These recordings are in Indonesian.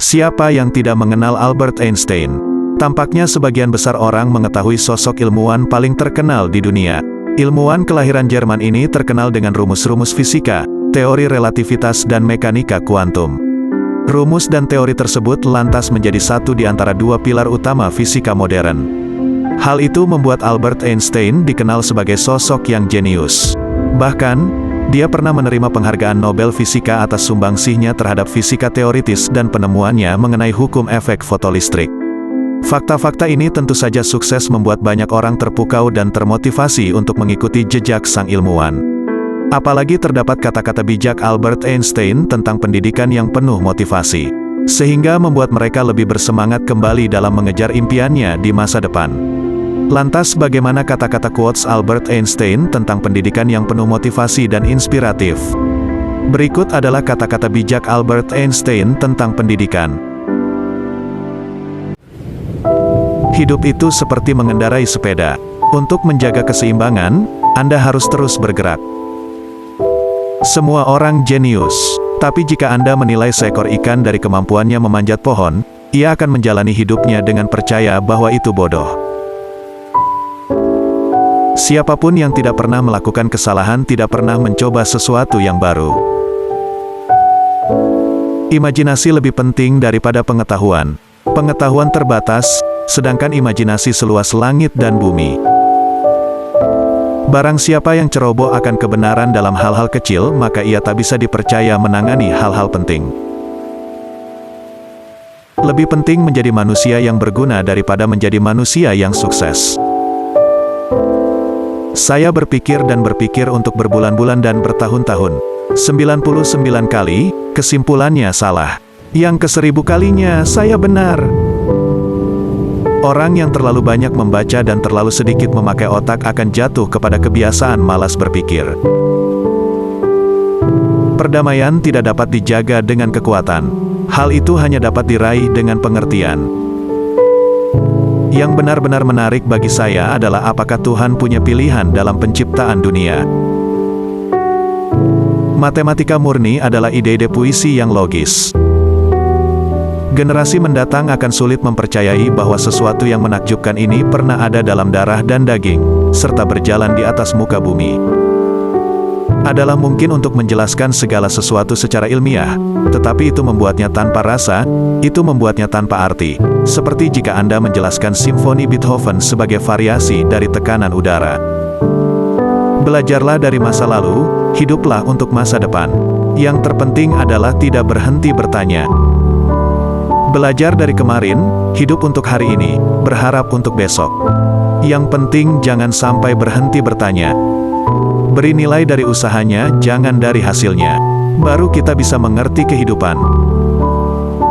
Siapa yang tidak mengenal Albert Einstein? Tampaknya sebagian besar orang mengetahui sosok ilmuwan paling terkenal di dunia. Ilmuwan kelahiran Jerman ini terkenal dengan rumus-rumus fisika, teori relativitas dan mekanika kuantum. Rumus dan teori tersebut lantas menjadi satu di antara dua pilar utama fisika modern. Hal itu membuat Albert Einstein dikenal sebagai sosok yang jenius. Bahkan, dia pernah menerima penghargaan Nobel Fisika atas sumbangsihnya terhadap fisika teoritis dan penemuannya mengenai hukum efek fotolistrik. Fakta-fakta ini tentu saja sukses membuat banyak orang terpukau dan termotivasi untuk mengikuti jejak sang ilmuwan. Apalagi terdapat kata-kata bijak Albert Einstein tentang pendidikan yang penuh motivasi, sehingga membuat mereka lebih bersemangat kembali dalam mengejar impiannya di masa depan. Lantas bagaimana kata-kata quotes Albert Einstein tentang pendidikan yang penuh motivasi dan inspiratif? Berikut adalah kata-kata bijak Albert Einstein tentang pendidikan. Hidup itu seperti mengendarai sepeda. Untuk menjaga keseimbangan, Anda harus terus bergerak. Semua orang jenius, tapi jika Anda menilai seekor ikan dari kemampuannya memanjat pohon, ia akan menjalani hidupnya dengan percaya bahwa itu bodoh. Siapapun yang tidak pernah melakukan kesalahan tidak pernah mencoba sesuatu yang baru. Imajinasi lebih penting daripada pengetahuan. Pengetahuan terbatas, sedangkan imajinasi seluas langit dan bumi. Barang siapa yang ceroboh akan kebenaran dalam hal-hal kecil, maka ia tak bisa dipercaya menangani hal-hal penting. Lebih penting menjadi manusia yang berguna daripada menjadi manusia yang sukses. Saya berpikir dan berpikir untuk berbulan-bulan dan bertahun-tahun. 99 kali, kesimpulannya salah. Yang ke-1000 kalinya, saya benar. Orang yang terlalu banyak membaca dan terlalu sedikit memakai otak akan jatuh kepada kebiasaan malas berpikir. Perdamaian tidak dapat dijaga dengan kekuatan. Hal itu hanya dapat diraih dengan pengertian. Yang benar-benar menarik bagi saya adalah apakah Tuhan punya pilihan dalam penciptaan dunia. Matematika murni adalah ide-ide puisi yang logis. Generasi mendatang akan sulit mempercayai bahwa sesuatu yang menakjubkan ini pernah ada dalam darah dan daging, serta berjalan di atas muka bumi. Adalah mungkin untuk menjelaskan segala sesuatu secara ilmiah, tetapi itu membuatnya tanpa rasa, itu membuatnya tanpa arti. Seperti jika Anda menjelaskan simfoni Beethoven sebagai variasi dari tekanan udara. Belajarlah dari masa lalu, hiduplah untuk masa depan. Yang terpenting adalah tidak berhenti bertanya. Belajar dari kemarin, hidup untuk hari ini, berharap untuk besok. Yang penting jangan sampai berhenti bertanya. Beri nilai dari usahanya, jangan dari hasilnya. Baru kita bisa mengerti kehidupan.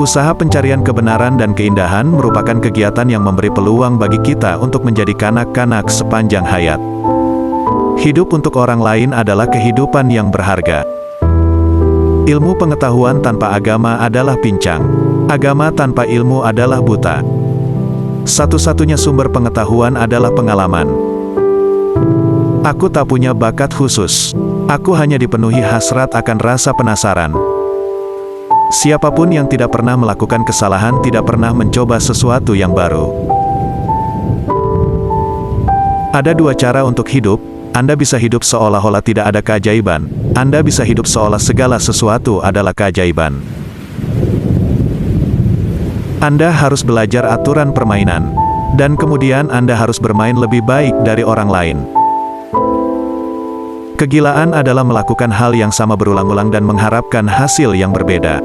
Usaha pencarian kebenaran dan keindahan merupakan kegiatan yang memberi peluang bagi kita untuk menjadi kanak-kanak sepanjang hayat. Hidup untuk orang lain adalah kehidupan yang berharga. Ilmu pengetahuan tanpa agama adalah pincang. Agama tanpa ilmu adalah buta. Satu-satunya sumber pengetahuan adalah pengalaman. Aku tak punya bakat khusus. Aku hanya dipenuhi hasrat akan rasa penasaran. Siapapun yang tidak pernah melakukan kesalahan tidak pernah mencoba sesuatu yang baru. Ada dua cara untuk hidup. Anda bisa hidup seolah-olah tidak ada keajaiban. Anda bisa hidup seolah segala sesuatu adalah keajaiban. Anda harus belajar aturan permainan. Dan kemudian Anda harus bermain lebih baik dari orang lain. Kegilaan adalah melakukan hal yang sama berulang-ulang dan mengharapkan hasil yang berbeda.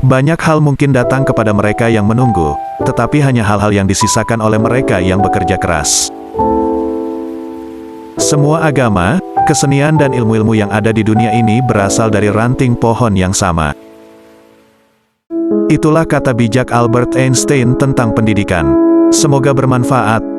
Banyak hal mungkin datang kepada mereka yang menunggu, tetapi hanya hal-hal yang disisakan oleh mereka yang bekerja keras. Semua agama, kesenian dan ilmu-ilmu yang ada di dunia ini berasal dari ranting pohon yang sama. Itulah kata bijak Albert Einstein tentang pendidikan. Semoga bermanfaat.